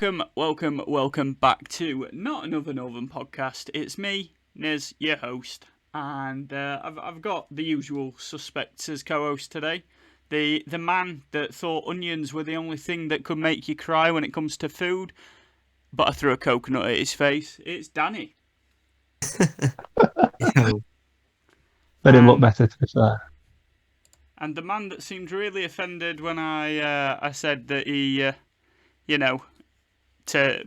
Welcome back to Not Another Northern Podcast. It's me, Niz, your host, and I've got the usual suspects as co-host today. The man that thought onions were the only thing that could make you cry when it comes to food, but I threw a coconut at his face. It's Danny. Made him look better, to be fair. And the man that seemed really offended when I said that he,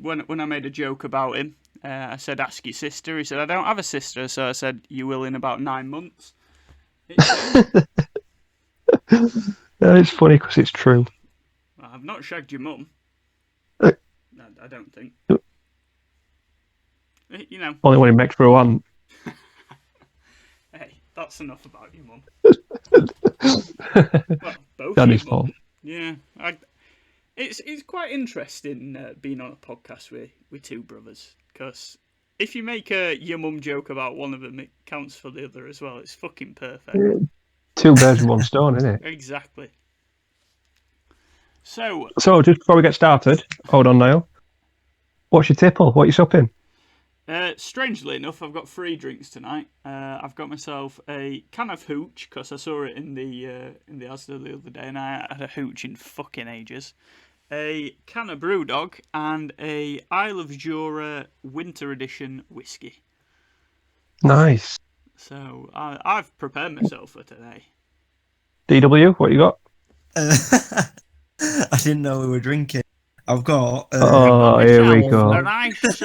when I made a joke about him, I said, ask your sister. He said, I don't have a sister, so I said, you will in about 9 months. It's funny because it's true. I've not shagged your mum. I don't think. Only when he makes for one. Hey, that's enough about your mum. Well, both Danny's your mum. fault. Yeah, it's quite interesting being on a podcast with two brothers, because if you make a your mum joke about one of them, it counts for the other as well. It's fucking perfect. Two birds with one stone, isn't it? Exactly. So just before we get started, hold on, Niall. What's your tipple? What are you supping? Strangely enough, I've got 3 drinks tonight. I've got myself a can of hooch, because I saw it in the Asda the other day, and I had a hooch in fucking ages. A can of Brewdog and a Isle of Jura Winter Edition whiskey. Nice. So I've prepared myself for today. DW, what you got? I didn't know we were drinking. I've got. Here we go. A nice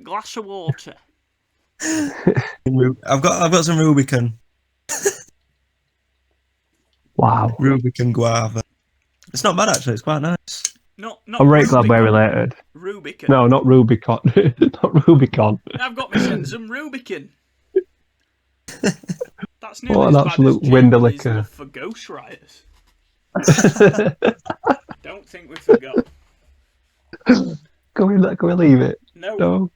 glass of water. I've got some Rubicon. Wow. Rubicon guava. It's not bad actually. It's quite nice. Not I'm really glad we're related. Rubicon. No, not Rubicon. Not Rubicon. I've got myself some Rubicon. That's nearly What as an bad absolute as winderlicker. love for ghostwriters. Don't think we forgot. Can we leave it? No.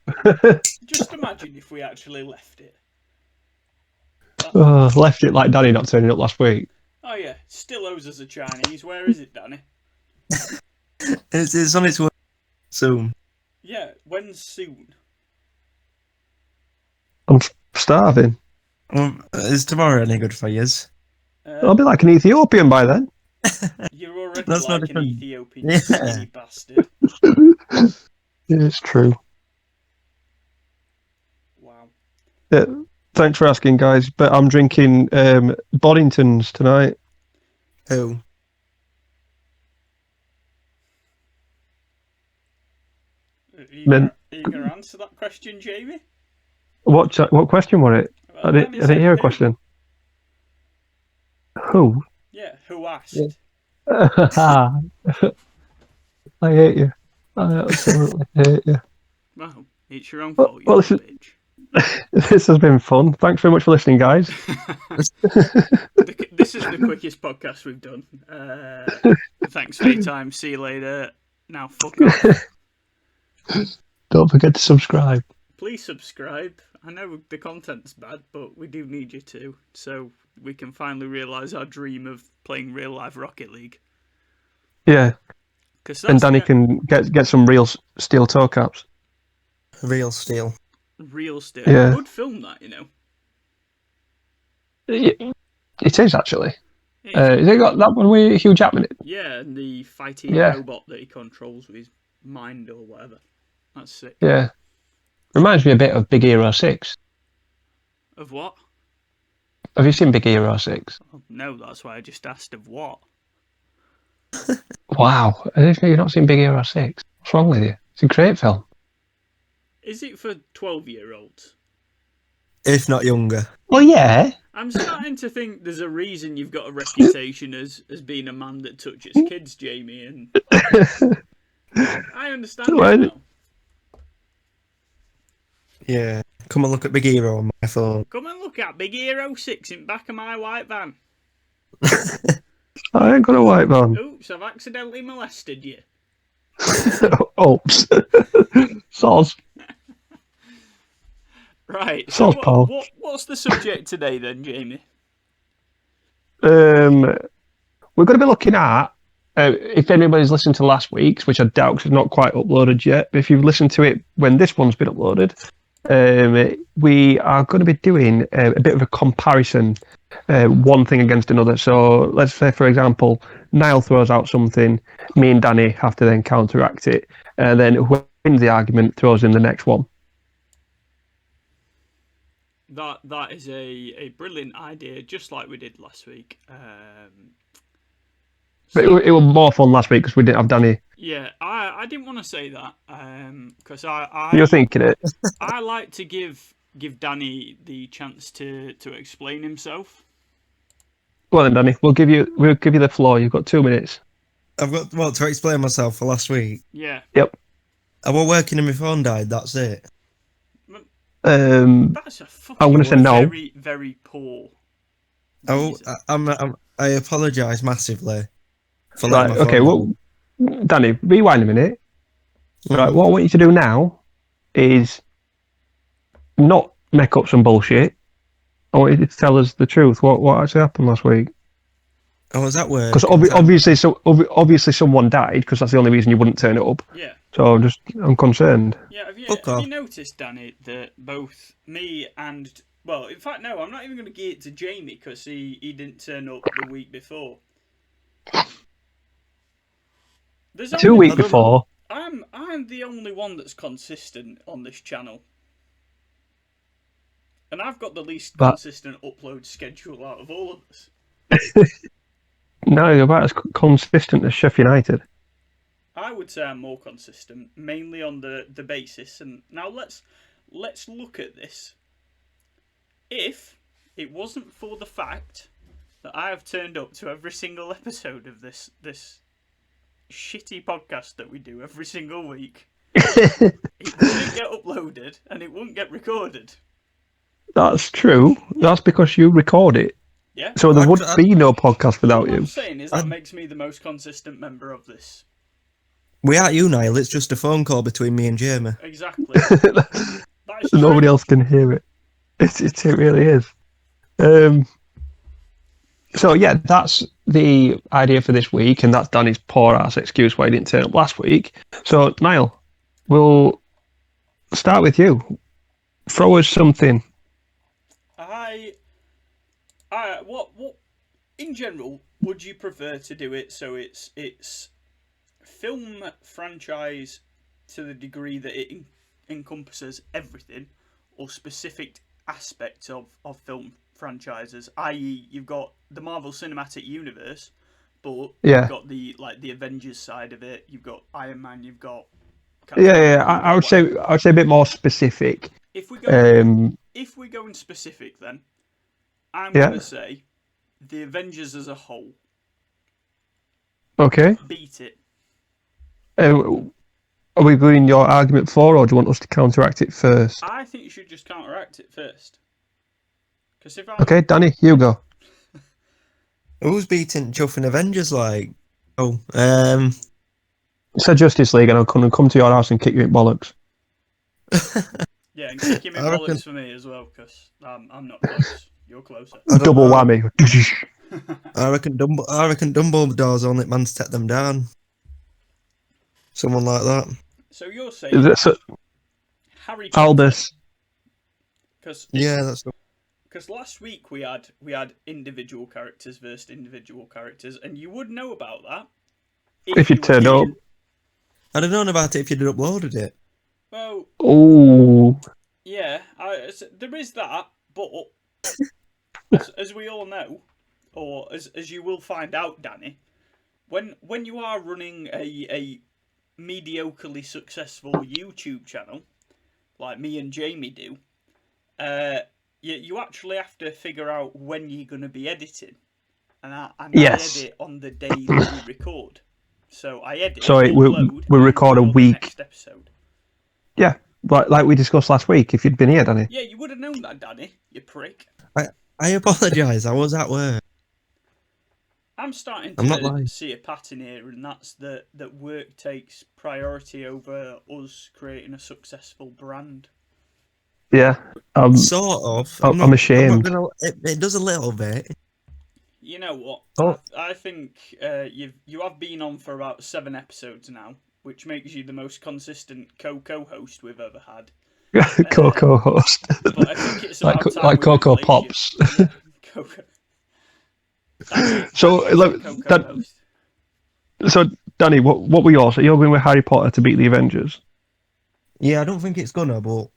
Just imagine if we actually left it. Left it like Danny not turning up last week. Oh yeah, still owes us a Chinese. Where is it, Danny? It's on its way soon. Yeah, when soon? I'm starving. Is tomorrow any good for yous? I'll be like an Ethiopian by then. You're already That's like not an different. Ethiopian, you skinny bastard. Yeah, it's true. Wow. Yeah, thanks for asking, guys. But I'm drinking Boddingtons tonight. Who? Are you going to answer that question, Jamie? What question was it? Well, I didn't hear a question. Who? Yeah, who asked? Yeah. I hate you. I absolutely hate you. Well, it's your own fault, you bitch. This has been fun. Thanks very much for listening, guys. This is the quickest podcast we've done. Thanks for your time. See you later. Now, fuck off. Don't forget to subscribe. Please subscribe. I know the content's bad, but we do need you to, so we can finally realise our dream of playing real life Rocket League. Yeah. And Danny can get some real steel toe caps. Real steel. Real steel. Yeah. Good film, that, you know. It is, actually. Has it got that one with Hugh Jackman in it? Yeah, and the fighting robot that he controls with his mind or whatever. That's sick. Yeah. Reminds me a bit of Big Hero 6. Of what? Have you seen Big Hero 6? Oh, no, that's why I just asked of what. Wow. You've not seen Big Hero 6? What's wrong with you? It's a great film. Is it for 12-year-olds? If not younger. Well, yeah. I'm starting to think there's a reason you've got a reputation as being a man that touches kids, Jamie, and I understand it now. Yeah. Come and look at Big Hero on my phone. Come and look at Big Hero 6 in back of my white van. I ain't got a white van. Oops, I've accidentally molested you. Oops. Soz. Right. So what's the subject today then, Jamie? We're going to be looking at if anybody's listened to last week's, which I doubt because it's not quite uploaded yet, but if you've listened to it when this one's been uploaded, we are going to be doing a bit of a comparison, one thing against another. So let's say, for example, Niall throws out something, me and Danny have to then counteract it, and then whoever wins the argument throws in the next one. That is a brilliant idea, just like we did last week. But it was more fun last week because we didn't have Danny. Yeah, I didn't want to say that because I You're thinking it. I like to give Danny the chance to explain himself. Well then, Danny, we'll give you the floor. You've got 2 minutes. I've got to explain myself for last week. Yeah. Yep. I was working and my phone died. That's it. That's a fucking I'm going to say no. very, very poor. Oh, I apologise massively for Right. letting my Okay. phone Well, Danny, rewind a minute. die. Right. What I want you to do now is not make up some bullshit. I want you to tell us the truth. What actually happened last week? I was at work. Because obviously someone died. Because that's the only reason you wouldn't turn it up. Yeah. So I'm concerned. Yeah. Have Fuck you off. noticed, Danny, that both me and in fact, no, I'm not even going to give it to Jamie because he didn't turn up the week before. There's 2 only- weeks before. I'm the only one that's consistent on this channel. And I've got the least consistent upload schedule out of all of us. No, you're about as consistent as Sheffield United. I would say I'm more consistent, mainly on the basis. And now let's look at this. If it wasn't for the fact that I have turned up to every single episode of this shitty podcast that we do every single week, it wouldn't get uploaded and it wouldn't get recorded. That's true. That's because you record it. Yeah. So there would be no podcast without What you. I'm saying is that makes me the most consistent member of this. We aren't you, Niall. It's just a phone call between me and Jamie. Exactly. That is Nobody true. else can hear it. It really is. So yeah, that's the idea for this week, and that's Danny's poor ass excuse why he didn't turn up last week. So Niall, we'll start with you. Throw us something. What in general would you prefer to do it so it's film franchise to the degree that it encompasses everything, or specific aspects of film franchises, i.e. you've got the Marvel Cinematic Universe, but you've got the Avengers side of it, you've got Iron Man, you've got I would say a bit more specific. If we go in specific, then I'm going to say the Avengers as a whole. Okay. Beat it. Are we going your argument for, or do you want us to counteract it first? I think you should just counteract it first. Okay, Danny, you go. Who's beating chuffing Avengers like? Say Justice League, and I'll come to your house and kick you in bollocks. Yeah, and kick him in bollocks for me as well, because I'm not close. You're closer. Double whammy. I reckon Dumbledore's the only man to take them down. Someone like that. So you're saying Harry Potter? Albus. Because last week we had individual characters versus individual characters, and you would know about that if you turned up. I'd have known about it if you'd uploaded it. Well, yeah, there is that, but as we all know, or as you will find out, Danny, when you are running a mediocrely successful YouTube channel, like me and Jamie do, you actually have to figure out when you're going to be editing. And I edit on the day that we record. So I edit. So we record a week. Next episode. Yeah, like we discussed last week. If you'd been here, Danny. Yeah, you would have known that, Danny. You prick. I apologise. I was at work. I'm starting to see a pattern here, and that's that work takes priority over us creating a successful brand. Yeah. Sort of. I'm ashamed. It does a little bit. You know what? Oh. I think you have been on for about 7 episodes now, which makes you the most consistent co-host we've ever had. Coco host. But I think it's like about time like we Coco replace you. Pops. Yeah, Coco. Danny So is look, the co-host. So Danny, what were yours? So you're going with Harry Potter to beat the Avengers? Yeah, I don't think it's gonna, but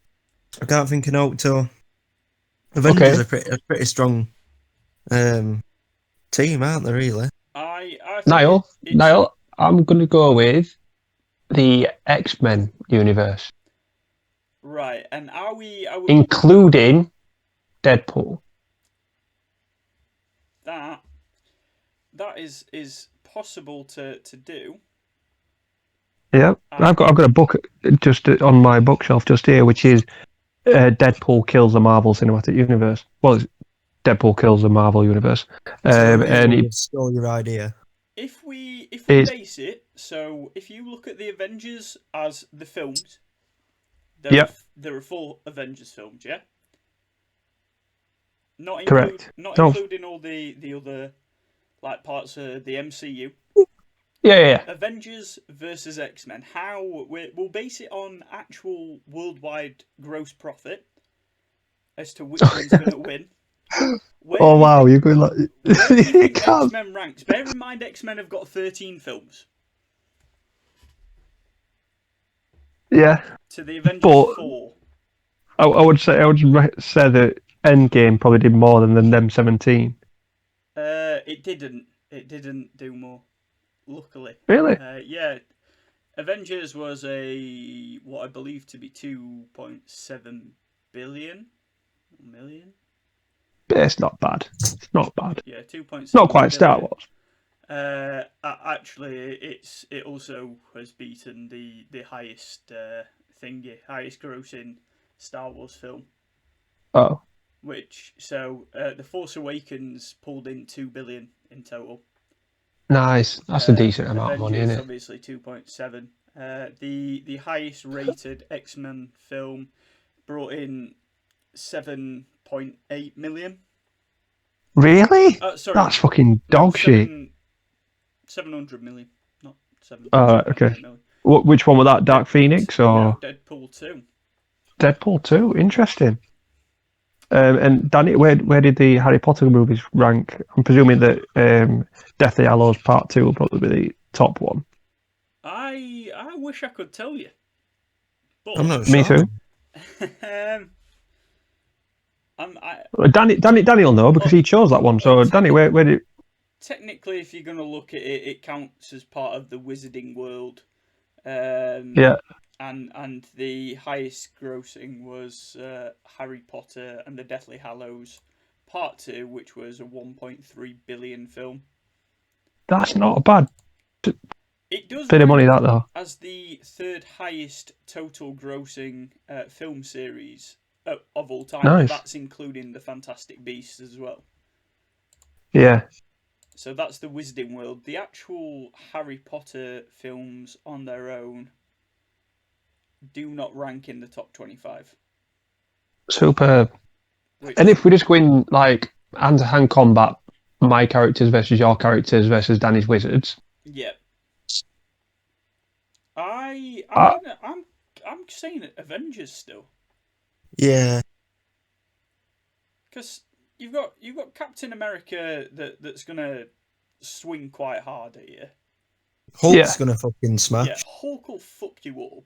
I can't think of no to. Avengers are a pretty strong team, aren't they? Really? I think Niall, I'm going to go with the X-Men universe, right. And are we including Deadpool. that is possible to do. Yeah, I've got a book just on my bookshelf just here, which is Deadpool kills the Marvel Cinematic Universe. Well, it's Deadpool kills the Marvel Universe, So and really stole your idea. If we base it, so if you look at the Avengers as the films, there are 4 Avengers films, yeah. Not including all the other like parts of the MCU. Yeah. Avengers versus X-Men. How we'll base it on actual worldwide gross profit as to which one's going to win. Wow, you're going like where do you think X-Men ranks? Bear in mind, X-Men have got 13 films. Yeah. To the Avengers 4. I would say that Endgame probably did more than them 17. It didn't. It didn't do more. Luckily. Really? Yeah. Avengers was what I believe to be 2.7 billion million. It's not bad. It's not bad. Yeah, 2.7. Not quite Star Wars. Actually, it also has beaten the highest highest grossing Star Wars film. Oh. The Force Awakens pulled in 2 billion in total. Nice. That's a decent amount of money, Avengers, isn't it? obviously 2.7. The highest rated X-Men film brought in 7.8 million. Really? Sorry, that's fucking dog shit. 700 million, not 7. Okay. Million. Which one was that? Dark Phoenix or Deadpool 2? Deadpool 2. Interesting. And Danny, where did the Harry Potter movies rank? I'm presuming that Deathly Hallows Part 2 will probably be the top one. I wish I could tell you. But I'm not Me sure. too. Danny will know because he chose that one. So Danny, where did? Technically, if you're going to look at it, it counts as part of the Wizarding World. Yeah. And the highest grossing was Harry Potter and the Deathly Hallows Part 2, which was a 1.3 billion film. That's not bad. It does bit of money that though. As the 3rd highest total grossing film series of all time. Nice. That's including the Fantastic Beasts as well. Yeah. So that's the Wizarding World. The actual Harry Potter films on their own do not rank in the top 25. Superb. And if we just go in like hand-to-hand combat, my characters versus your characters versus Danny's wizards. Yeah. I'm saying Avengers still. Yeah. Because you've got Captain America that's gonna swing quite hard at you. Hulk's gonna fucking smash. Yeah, Hulk will fuck you up.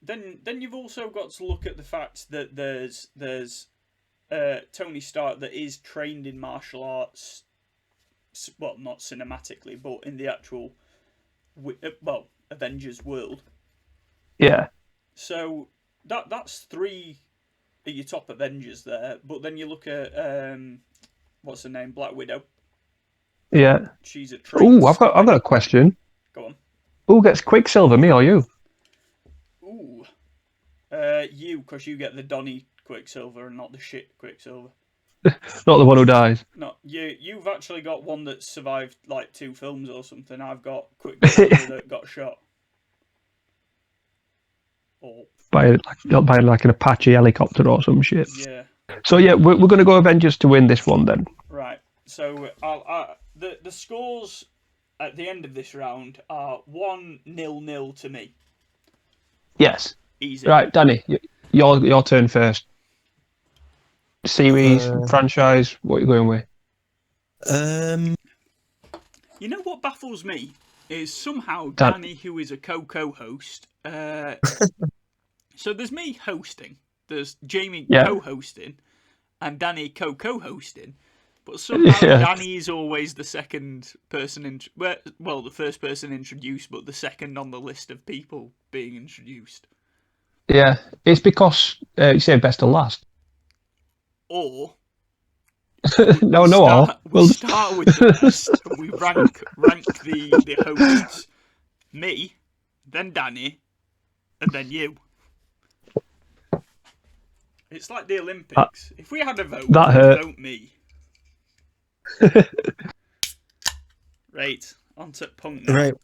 Then you've also got to look at the fact that there's Tony Stark that is trained in martial arts. Well, not cinematically, but in the actual Avengers world. Yeah. So that's 3 of your top Avengers there. But then you look at what's her name, Black Widow. Yeah. She's a trained. I've got a question. Go on. Who gets Quicksilver, me or you? Ooh. You, because you get the Donny Quicksilver and not the shit Quicksilver. Not the one who dies. No, you've actually got one that survived like 2 films or something. I've got Quicksilver that got shot. Or By like an Apache helicopter or some shit. Yeah. So yeah, we're going to go Avengers to win this one then. Right. So the scores at the end of this round are 1-0 to me. Yes. Easy. Right, Danny, your turn first. Series, franchise, what are you going with? You know what baffles me is somehow Danny, who is a co-host. So there's me hosting, there's Jamie co-hosting, and Danny co-hosting. But somehow Danny is always the second person the first person introduced, but the second on the list of people being introduced. Yeah, it's because you say best to last. Or we'll start with the best. And we rank the hosts. Me, then Danny, and then you. It's like the Olympics. If we had a vote, that hurt. Vote me. Right, on to Punk now. Right.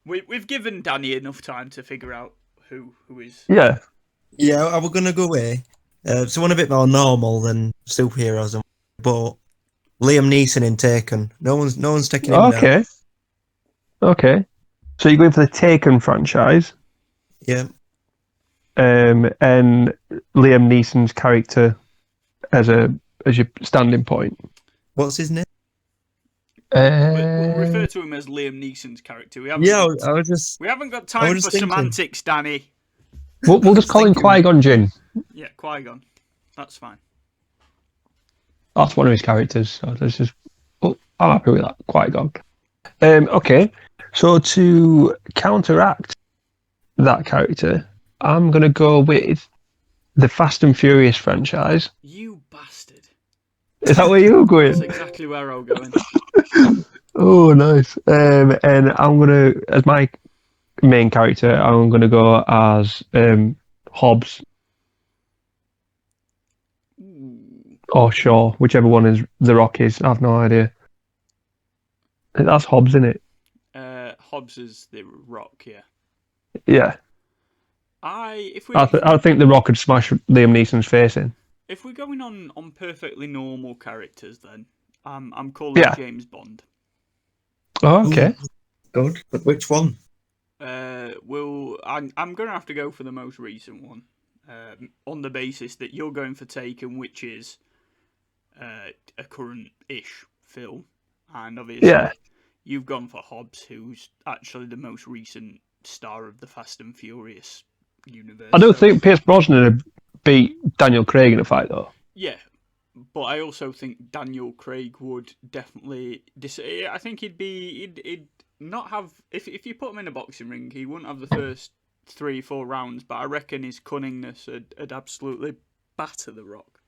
We've given Danny enough time to figure out who is. Yeah. Yeah, I was gonna go away. Someone a bit more normal than superheroes, but Liam Neeson in Taken. No one's taking him down. Okay. So you're going for the Taken franchise. Yeah. And Liam Neeson's character as your standing point. What's his name? We'll refer to him as Liam Neeson's character. We haven't got time for semantics, Danny. We'll just call him Qui-Gon Jinn. Yeah, Qui-Gon. That's fine. That's one of his characters. So I'm happy with that. Qui-Gon. Okay. So to counteract that character, I'm going to go with the Fast and Furious franchise. You bastard. Is that where you're going? That's exactly where I'm going. Oh, nice. And I'm going to, as my main character, I'm going to go as Hobbs. Or Shaw, whichever one is The Rock is. I have no idea. That's Hobbs, isn't it? Hobbs is The Rock, yeah. Yeah. I think The Rock could smash Liam Neeson's face in. If we're going on perfectly normal characters, then I'm calling James Bond. Oh, okay. Good. But which one? I'm going to have to go for the most recent one, on the basis that you're going for Taken, which is a current-ish film, and obviously you've gone for Hobbs, who's actually the most recent star of the Fast and Furious universe. I don't think Pierce Brosnan would beat Daniel Craig in a fight, though. Yeah, but I also think Daniel Craig would definitely. I think he'd not have. If you put him in a boxing ring, he wouldn't have the first 3-4 rounds. But I reckon his cunningness would absolutely batter The Rock.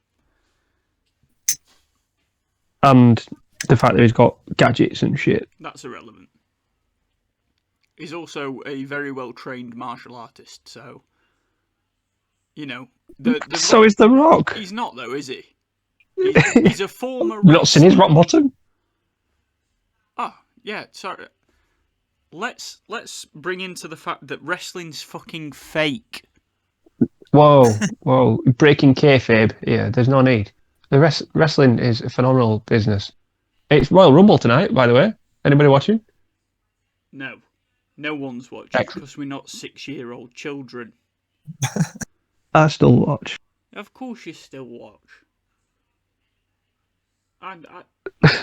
And the fact that he's got gadgets and shit. That's irrelevant. He's also a very well-trained martial artist, so... You know... So is The Rock. He's not, though, is he? He's a former... You've not seen his rock bottom? Oh, yeah, sorry. Let's bring into the fact that wrestling's fucking fake. Whoa. Breaking kayfabe. Yeah, there's no need. The wrestling is a phenomenal business. It's Royal Rumble tonight, by the way. Anybody watching? No. No one's watching because we're not 6-year-old children. I still watch. Of course you still watch.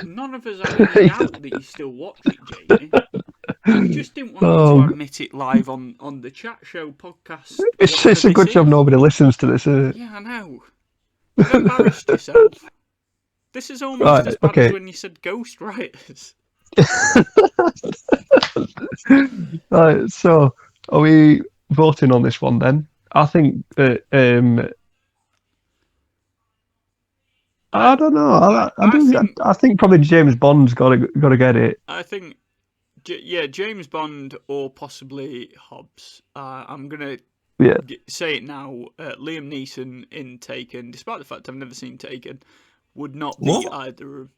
None of us have any doubt that you still watch it, Jamie. You just didn't want to admit it live on the chat show podcast. It's a good job nobody listens to this, isn't it? Yeah, I know. You've embarrassed yourself. This is almost as bad as when you said ghostwriters. Right, so are we voting on this one then? I think that I don't know. I think probably James Bond's got to get it. I think, James Bond or possibly Hobbs. I'm gonna say it now. Liam Neeson in Taken, despite the fact I've never seen Taken, would not be either of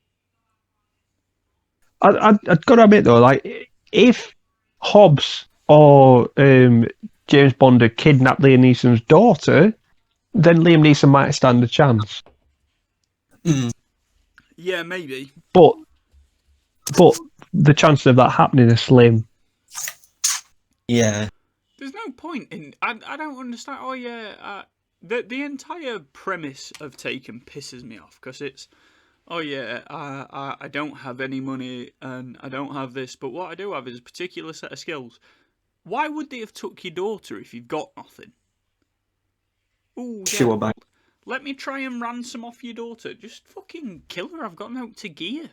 them. I've got to admit though, like if Hobbs or James Bond had kidnapped Liam Neeson's daughter, then Liam Neeson might stand a chance. Mm. Yeah, maybe. But the chances of that happening are slim. Yeah. There's no point in. I don't understand. Oh yeah, the entire premise of Taken pisses me off because it's. Oh yeah, I don't have any money and I don't have this, but what I do have is a particular set of skills. Why would they have took your daughter if you've got nothing? Ooh, yeah. Sure, back. Let me try and ransom off your daughter. Just fucking kill her. I've got no to gear.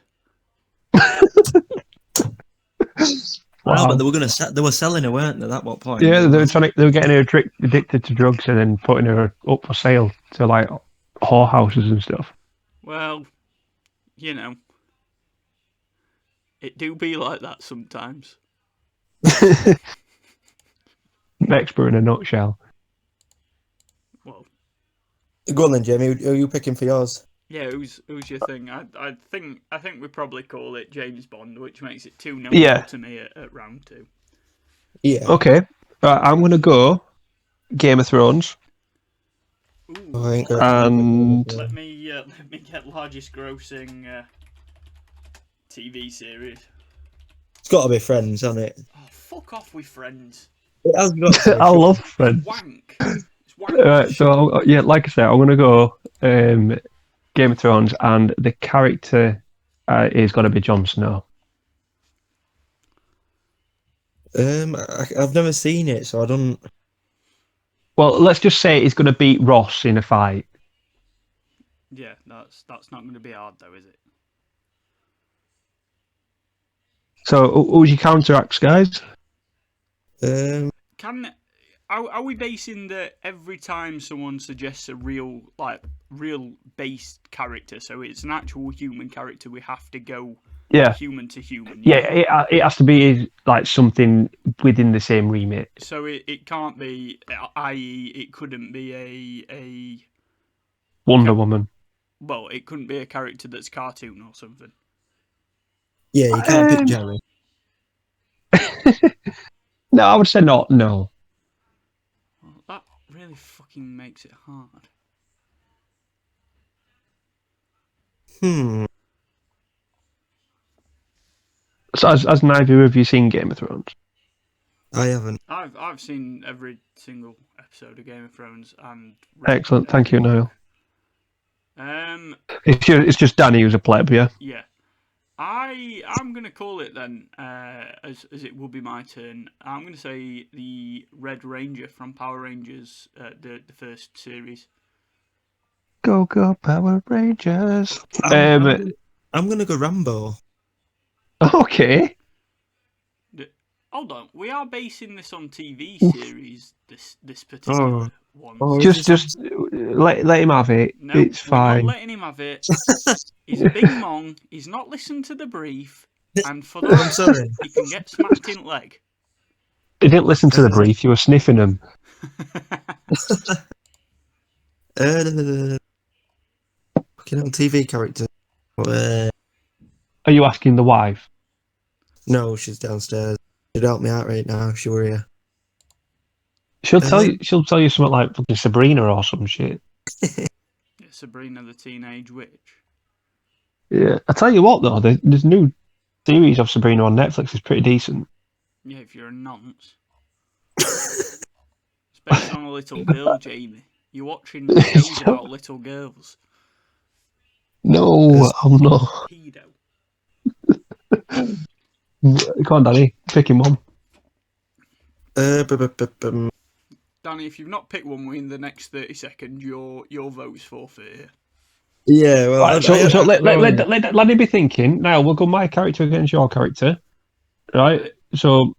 Wow. But they were selling her, weren't they? At what point? Yeah, they were getting her addicted to drugs and then putting her up for sale to like whorehouses and stuff. Well, you know, it do be like that sometimes. Mexborough in a nutshell. Well, go on then, Jamie. Who are you picking for yours? Yeah, who's your thing? I think we probably call it James Bond, which makes it 2-0 to me at round 2. Yeah. Okay. I'm gonna go Game of Thrones. Ooh. And let me get largest grossing TV series. It's got to be Friends, hasn't it? Oh, fuck off with Friends. It has got to be. I love Friends. Wank. It's wank. So yeah, like I said, I'm gonna go Game of Thrones, and the character is got to be Jon Snow. I've never seen it, so I don't. Well, let's just say he's going to beat Ross in a fight. Yeah, that's not going to be hard though, is it? So, who's your counteracts, guys? Are we basing that every time someone suggests a real based character, so it's an actual human character, we have to go human to human? Yeah, it has to be like something within the same remit. So it can't be, i.e., it couldn't be a Wonder Woman. Well, it couldn't be a character that's cartoon or something. Yeah, you can't pick Jerry. No, I would say not. No. Well, that really fucking makes it hard. So, as neither of you seen Game of Thrones? I haven't. I've seen every single episode of Game of Thrones and. Excellent, thank you, Niall. It's just Danny who's a pleb, yeah. Yeah. I'm gonna call it then, as it will be my turn. I'm gonna say the Red Ranger from Power Rangers, the first series. Go Power Rangers! I'm gonna go Rambo. Okay. Hold on, we are basing this on TV series. This particular one. Just let him have it. No, it's fine. We're not letting him have it. He's a big mong. He's not listened to the brief, and for that, he can get smacked in the leg. He didn't listen to the brief. You were sniffing him. TV character. Are you asking the wife? No, she's downstairs. She'd help me out right now. She were here. She'll tell you something like fucking Sabrina or some shit. Yeah, Sabrina the Teenage Witch. Yeah, I tell you what though, there's new series of Sabrina on Netflix is pretty decent. Yeah, if you're a nonce. It's based on a little girl, Jamie. You're watching shows about little girls. No, I'm not. Pedo. Come on, Danny, pick him one. Danny, if you've not picked one within the next 30 seconds, your vote's forfeit here. Yeah, well, right, so let me be thinking. Now we'll go my character against your character, right? So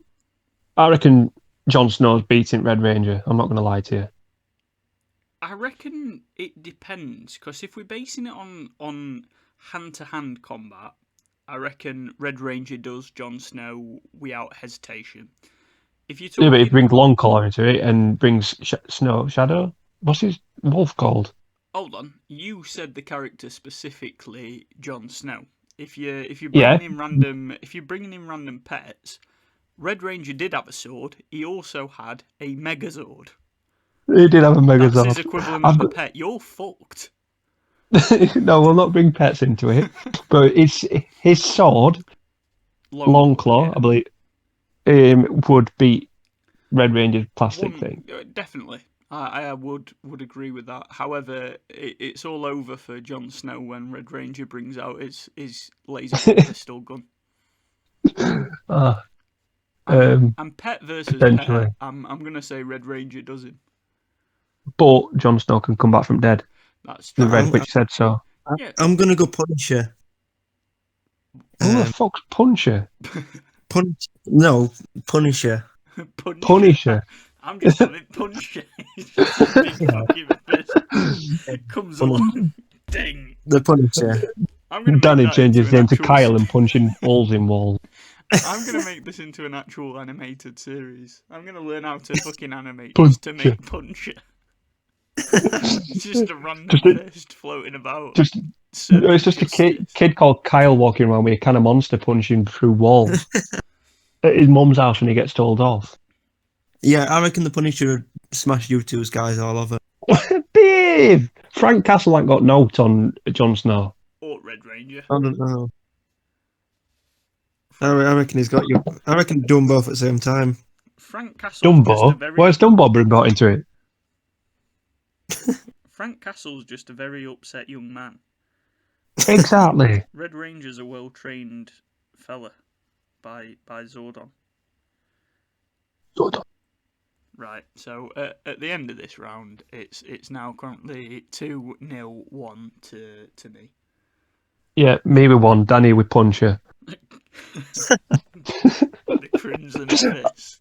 I reckon Jon Snow's beating Red Ranger. I'm not going to lie to you. I reckon it depends, because if we're basing it on hand-to-hand combat, I reckon Red Ranger does Jon Snow without hesitation. If you talking... Yeah, but it brings Longclaw into it and brings Snow Shadow. What's his wolf called? Hold on, you said the character specifically Jon Snow. If you're bringing in random pets, Red Ranger did have a sword. He also had a Megazord. He did have a Megazord. That's his equivalent of a pet. You're fucked. No, we'll not bring pets into it. But it's his sword, Longclaw, yeah. I believe, would beat Red Ranger's plastic thing. Definitely. I would agree with that. However, it's all over for Jon Snow when Red Ranger brings out his laser pistol gun. And pet versus potentially. pet, I'm gonna say Red Ranger does him. But Jon Snow can come back from dead. That's true. The Red Witch said so. Yeah. I'm gonna go Punisher. Who the fuck's Punisher? Punisher. Punisher. I'm just having Punisher. It's just a big fucking fist. It comes along. Ding. The Punisher. I'm gonna make Danny that changes into his an name to actual Kyle and punching holes in walls. I'm gonna make this into an actual animated series. I'm gonna learn how to fucking animate just to make Punisher. It's just a random fist floating about. It's just a kid called Kyle walking around with a can of Monster punching through walls at his mum's house when he gets told off. Yeah, I reckon the Punisher would smash you two's guys all over. Babe! Frank Castle ain't got note on Jon Snow. Or Red Ranger. I don't know. I reckon he's got you. I reckon do them both at the same time. Frank Castle's Dumbo? Where's Dumbo been brought into it? Frank Castle's just a very upset young man. Exactly. Red Ranger's a well-trained fella by Zordon. Right, so at the end of this round, it's now currently 2-0-1 to me. Yeah, me with one, Danny with Puncher. The Crimson Fist.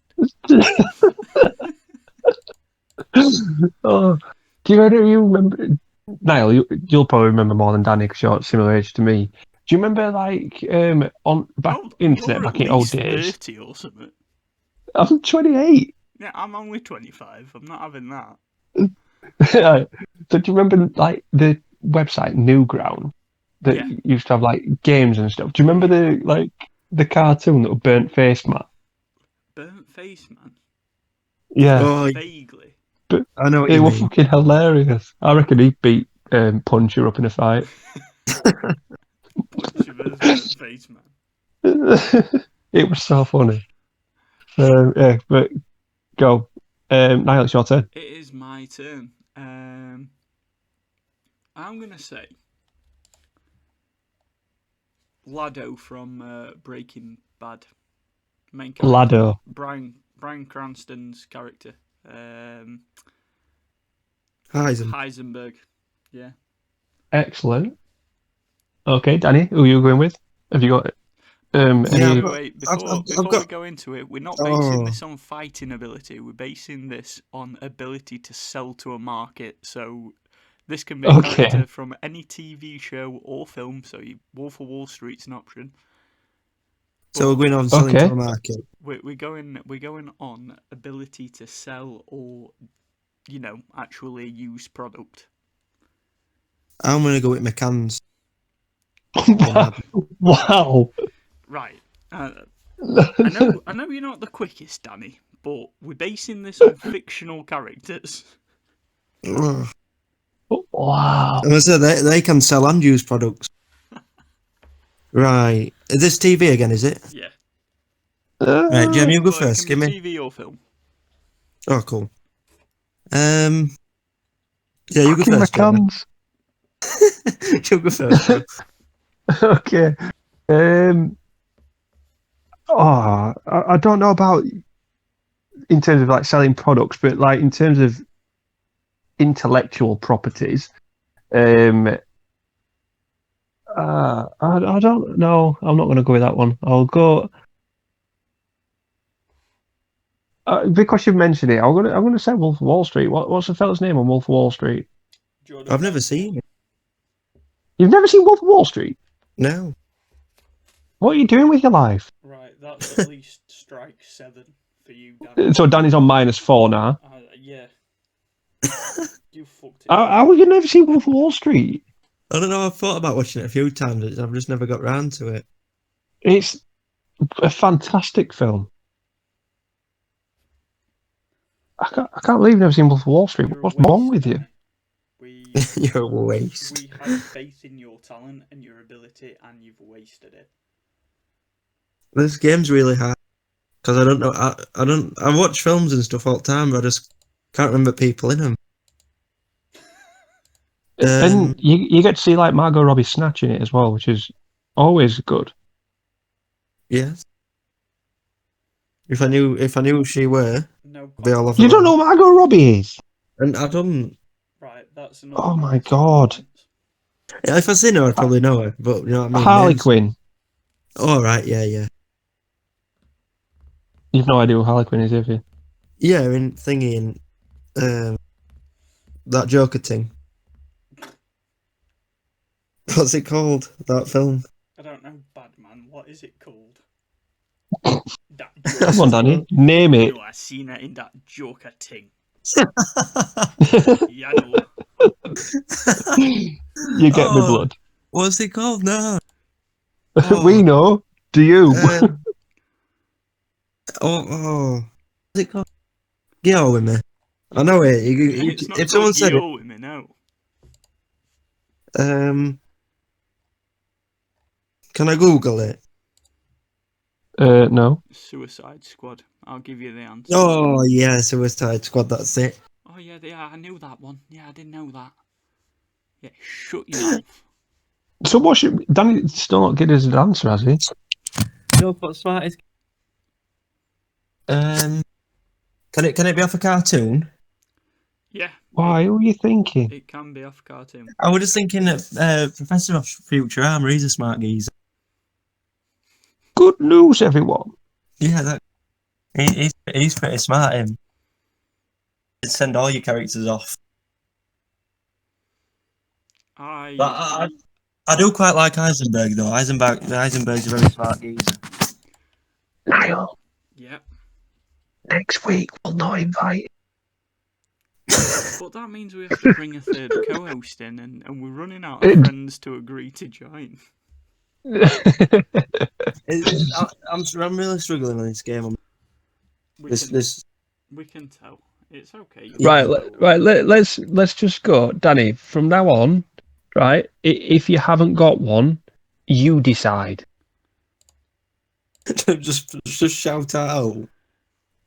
Oh, do you remember? Niall, you'll probably remember more than Danny because you're similar age to me. Do you remember, like, on internet back in old days? 30 or something. I'm 28. Yeah, I'm only 25. I'm not having that. So do you remember, like, the website Newground that used to have like games and stuff? Do you remember the cartoon that was Burnt Face Man? Burnt Face Man. Yeah. Oh, vaguely. But I know what it you was mean. fucking hilarious. I reckon he beat Puncher up in a fight. Puncher versus Burnt Face Man. It was so funny. Yeah, but go. Niall, it's your turn. It is my turn. I'm gonna say Lado from Breaking Bad. Main character. Lado. Bryan Cranston's character. Heisenberg. Yeah. Excellent. Okay, Danny, who are you going with? Have you got Wait, before we go into it, we're not basing this on fighting ability. We're basing this on ability to sell to a market. So this can be a character from any TV show or film. So Wolf of Wall Street's an option. So we're going on selling to a market. We're going on ability to sell or, actually use product. I'm going to go with McCann's. Wow. Right. I know you're not the quickest, Danny, but we're basing this on fictional characters. Wow. And so they can sell and use products. Right. Is this TV again, is it? Yeah. Right, Jamie, you go first. Give me TV or film. Oh, cool. Yeah, you go first. You go first. Okay. I don't know about in terms of like selling products, but like in terms of intellectual properties, I don't know. I'm not going to go with that one. I'll go because you've mentioned it. I'm going to say Wolf of Wall Street. What's the fella's name on Wolf of Wall Street? I've never seen it. You've never seen Wolf of Wall Street? No. What are you doing with your life? Right, that's at least strike 7 for you, Danny. So Danny's on -4 now. Yeah. You fucked it. How have you never seen Wolf of Wall Street? I don't know. I've thought about watching it a few times. I've just never got round to it. It's a fantastic film. I can't believe you've never seen Wolf of Wall Street. What's wrong with you? You're a waste. We had faith in your talent and your ability, and you've wasted it. This game's really hard because I don't know. I don't. I watch films and stuff all the time, but I just can't remember people in them. And you get to see like Margot Robbie snatching it as well, which is always good. Yes. If I knew who she were, No. I'd be all over You don't that. know who Margot Robbie is? And I don't. Right, that's another. Oh my god! If I seen her, I'd probably know her. But you know what I mean. Harley Names. Quinn. Oh right, yeah. You've no idea who Harley Quinn is, have you? Yeah, in thingy and that Joker thing. What's it called? That film? I don't know, Badman. What is it called? Come on, Danny. Name it. You are seen it in that Joker thing. Yeah, no. You get me blood. What's it called? No. We know. Do you? What's it called? Get on with me. I know it. It's not If someone said it. with me, no. Can I Google it? No. Suicide Squad. I'll give you the answer. Oh yeah, Suicide Squad. That's it. Oh yeah, I knew that one. Yeah, I didn't know that. Yeah, shut your mouth. So what should Danny still not get his answer, has he? No, but smart is. Can it be off a cartoon? Yeah. Why? Who are you thinking? It can be off cartoon. I was just thinking that Professor of Futurama. He's a smart geezer. Good news, everyone. Yeah, he's pretty smart. Him. Send all your characters off. I do quite like Heisenberg though. Heisenberg's a very smart geezer. Niall. Yeah. Next week we'll not invite. But that means we have to bring a third co-host in, and we're running out of friends to agree to join. I'm really struggling on this game. We can tell. It's okay. Right. Let's just go, Danny. From now on, right? If you haven't got one, you decide. just shout out.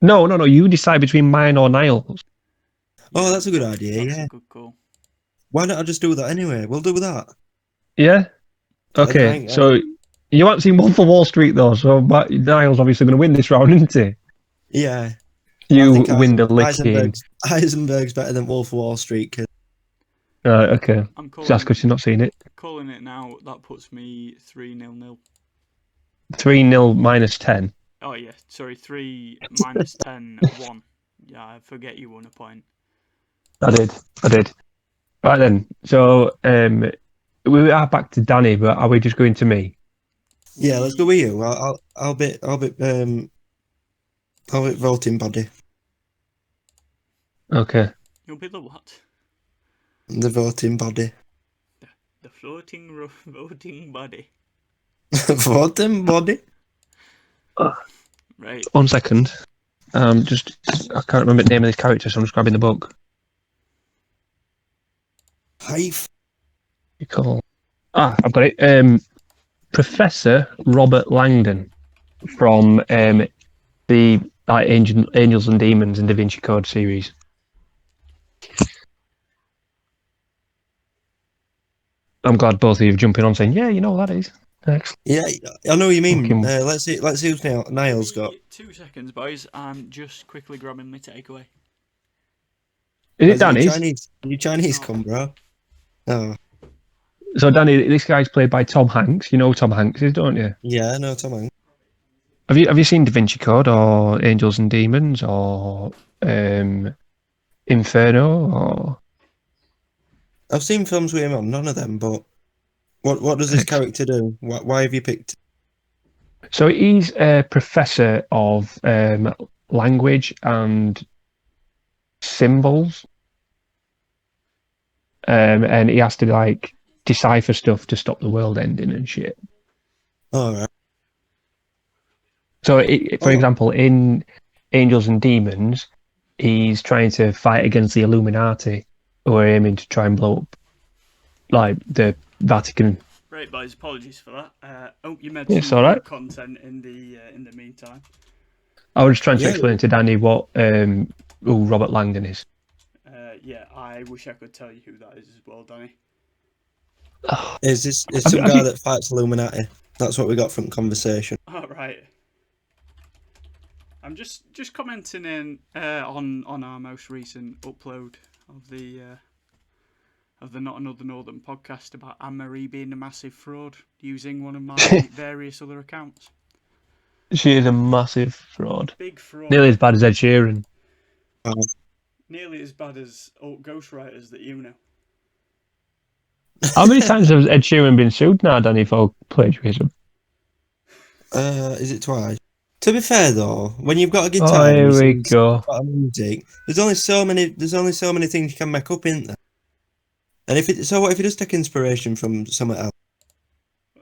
No. You decide between mine or Niall's. Oh, that's a good idea. That's yeah. a good call. Why don't I just do that anyway? We'll do that. Yeah. Okay. So you haven't seen Wolf of Wall Street though, so Niall's obviously going to win this round, isn't he? Yeah. You win the licking. Heisenberg's better than Wolf of Wall Street. Kid. Okay. I'm calling, That's because you've not seen it. Calling it now. That puts me 3-0. 3-0 minus 10. Oh yeah, sorry. 3 minus 10 1. Yeah, I forget you won a point. I did. Right then. So we are back to Danny, but are we just going to me? Yeah, let's go with you. I'll be voting body. Okay. You'll be the what? The voting body. The floating voting body. Voting body. Right. 1 second. I can't remember the name of this character, so I'm just grabbing the book. Hive. I've got it. Professor Robert Langdon from the Angels and Demons and Da Vinci Code series. I'm glad both of you are jumping on saying, yeah, you know what that is. Excellent. Yeah, I know what you mean. Let's see who's Niall's got. 2 seconds, boys. I'm just quickly grabbing my takeaway. Is it Danny's? You Chinese come, bro. Oh. So, Danny, this guy's played by Tom Hanks. You know who Tom Hanks is, don't you? Yeah, I know Tom Hanks. Have you seen Da Vinci Code or Angels and Demons or Inferno? Or I've seen films with him on, none of them, but what does this character do? Why have you picked? So he's a professor of language and symbols. And he has to decipher stuff to stop the world ending and shit. All right. So, for example, in Angels and Demons, he's trying to fight against the Illuminati, who are aiming to try and blow up like the Vatican. Right, boys. Apologies for that. You made It's some all right. good content in the meantime. I was just trying to Yeah. explain to Danny what who Robert Langdon is. Yeah, I wish I could tell you who that is as well, Danny. It's Have some you- guy that fights Illuminati. That's what we got from conversation. All right. I'm just commenting in on our most recent upload of the Not Another Northern podcast about Anne-Marie being a massive fraud using one of my various other accounts. She is a massive fraud. Big fraud. Nearly as bad as Ed Sheeran. Nearly as bad as alt ghostwriters that you know. How many times has Ed Sheeran been sued now, Danny, for plagiarism? Is it twice? To be fair though, when you've got a guitar, Oh, and here you we sing go. about music, there's only so many things you can make up in there. And what if you just take inspiration from somewhere else?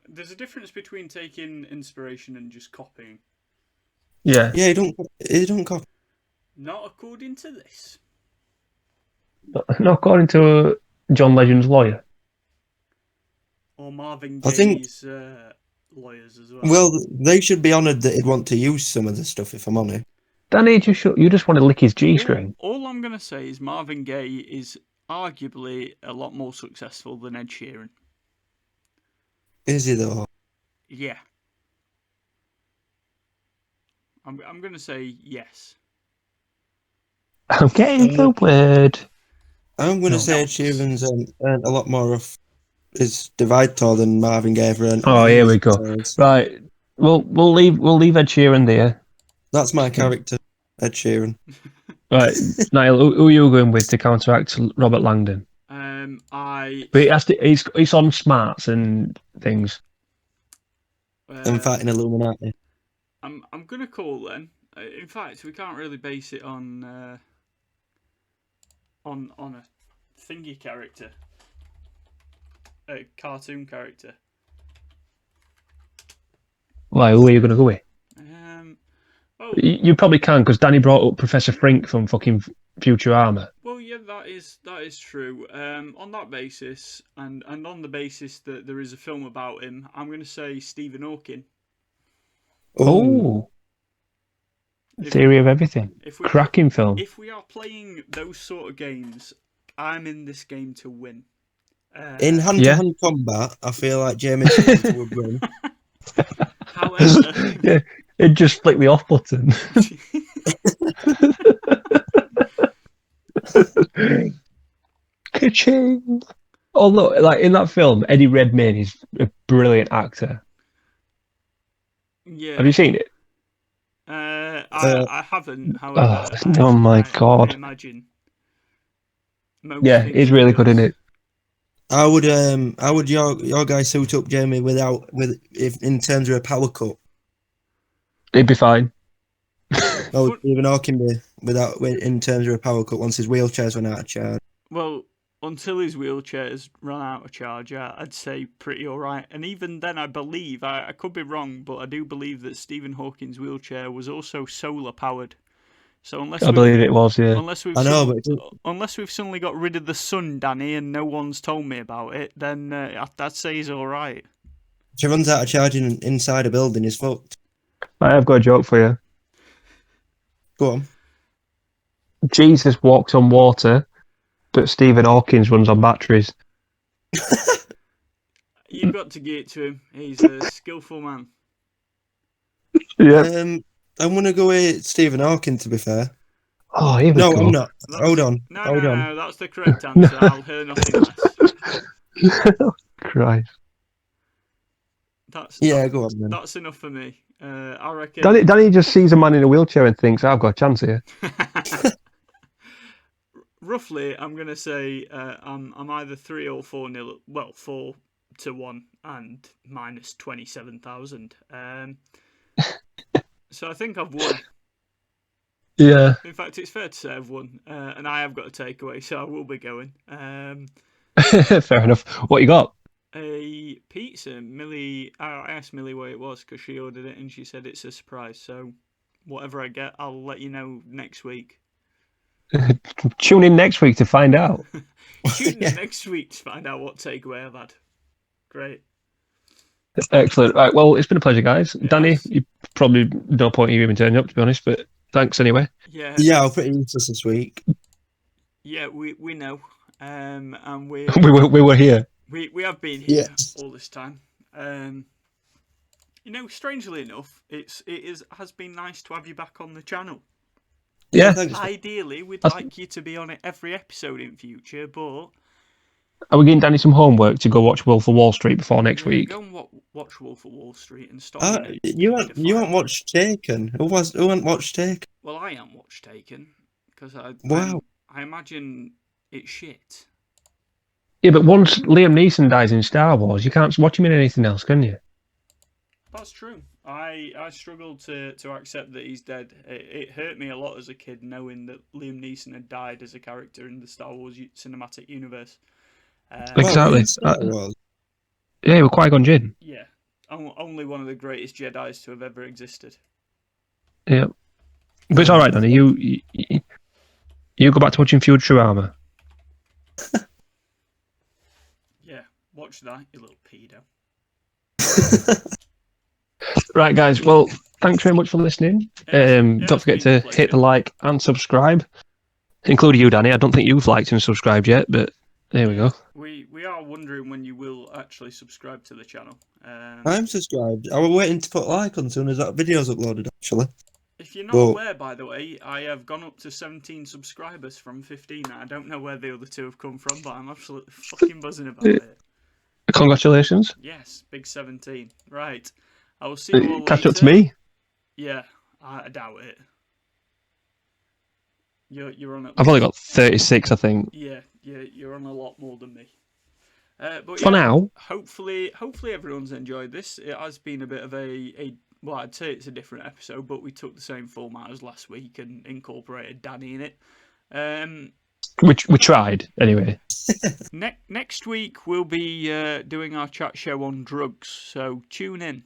There's a difference between taking inspiration and just copying. Yeah. Yeah, you don't copy. Not according to this. Not according to John Legend's lawyer. Or Marvin I think- Gaye's lawyers as well. Well, they should be honoured that he'd want to use some of the stuff, if I'm honest. Danny, you just want to lick his G-string. All I'm going to say is Marvin Gaye is arguably a lot more successful than Ed Sheeran. Is he though? Yeah. I'm going to say yes. I'm getting the word. I'm going to say Ed Sheeran's earned a lot more of his divide tour than Marvin Gaye ever earned. Oh, here we go. Right. We'll leave Ed Sheeran there. That's my character, Ed Sheeran. Right, Niall, who are you going with to counteract Robert Langdon? But he's on smarts and things. And fighting Illuminati. I'm gonna call then. In fact, we can't really base it on a thingy character, a cartoon character. Why? Who are you going to go with? Well, you probably can because Danny brought up Professor Frink from fucking Futurama. Well, yeah, that is true. On that basis, and on the basis that there is a film about him, I'm going to say Stephen Hawking. Oh, Theory of Everything. Cracking film. If we are playing those sort of games, I'm in this game to win. In hand-to-hand combat, I feel like Jamie would win. However, yeah, it'd just flick the off button. Ka-ching! Oh look, like in that film, Eddie Redmayne is a brilliant actor. Yeah. Have you seen it? I haven't. However, oh my God! I imagine. Yeah, he's really good in it. How would your guy suit up Jamie in terms of a power cut? He'd be fine. Oh, Stephen Hawking be in terms of a power cut once his wheelchairs run out of charge. Well, until his wheelchairs run out of charge, I'd say pretty all right. And even then, I believe I could be wrong, but I do believe that Stephen Hawking's wheelchair was also solar powered. So I believe it was, yeah. Unless we've suddenly got rid of the sun, Danny, and no one's told me about it, then I'd say he's all right. If he runs out of charging inside a building, he's fucked. I have got a joke for you. Go on. Jesus walks on water, but Stephen Hawking runs on batteries. You've got to give it to him. He's a skillful man. Yeah. I'm going to go with Stephen Hawking, to be fair. Oh, here we go. No, I'm not. Hold on. No, that's the correct answer. I'll hear nothing less. Christ. Go on then. That's enough for me. I reckon. Danny just sees a man in a wheelchair and thinks, I've got a chance here. Roughly, I'm going to say I'm either 3 or 4-0. Well, 4-1 and minus 27,000. So I think I've won. Yeah. In fact, it's fair to say I've won, and I have got a takeaway, so I will be going. Fair enough. What you got? A pizza. Millie. I asked Millie what it was because she ordered it, and she said it's a surprise. So whatever I get, I'll let you know next week. Tune in next week to find out. Tune Yeah. in next week to find out what takeaway I've had. Great. Excellent. Right, well, it's been a pleasure, guys. It Danny, has. you probably no point in you even turning up, to be honest, but thanks anyway. Yeah. Yeah, I'll pretty useless this week. Yeah, we know. And we were here. we have been here Yeah. all this time. Strangely enough, has been nice to have you back on the channel. Yeah. Thanks. Ideally, we'd like you to be on it every episode in future, but Are we getting Danny some homework to go watch Wolf of Wall Street before next yeah, week? go and watch Wolf of Wall Street and stop. You haven't watched Taken. Who hasn't watched Taken? Well, I haven't watched Taken because Wow. I imagine it's shit. Yeah, but once Liam Neeson dies in Star Wars, you can't watch him in anything else, can you? That's true. I struggled to accept that he's dead. It hurt me a lot as a kid knowing that Liam Neeson had died as a character in the Star Wars cinematic universe. Exactly. Yeah, we're Qui-Gon Jinn. Yeah, only one of the greatest Jedis to have ever existed. Yeah, but it's all right, Danny. You go back to watching Fuel True Armor. Yeah, watch that, you little pedo. Right, guys. Well, thanks very much for listening. Don't forget to hit the like and subscribe, including you, Danny. I don't think you've liked and subscribed yet, but there we go. We are wondering when you will actually subscribe to the channel. I'm subscribed. I was waiting to put a like on as soon as that video's uploaded, actually. If you're not aware, by the way, I have gone up to 17 subscribers from 15. I don't know where the other two have come from, but I'm absolutely fucking buzzing about it. Congratulations. Yes, big 17. Right. I will see you all later. Catch up to me. Yeah, I doubt it. You're on. I've only got 36, I think. Yeah, you're on a lot more than me. But for now, hopefully everyone's enjoyed this. It has been a bit of a well, I'd say it's a different episode, but we took the same format as last week and incorporated Danny in it. We tried anyway. Next week we'll be doing our chat show on drugs, so tune in.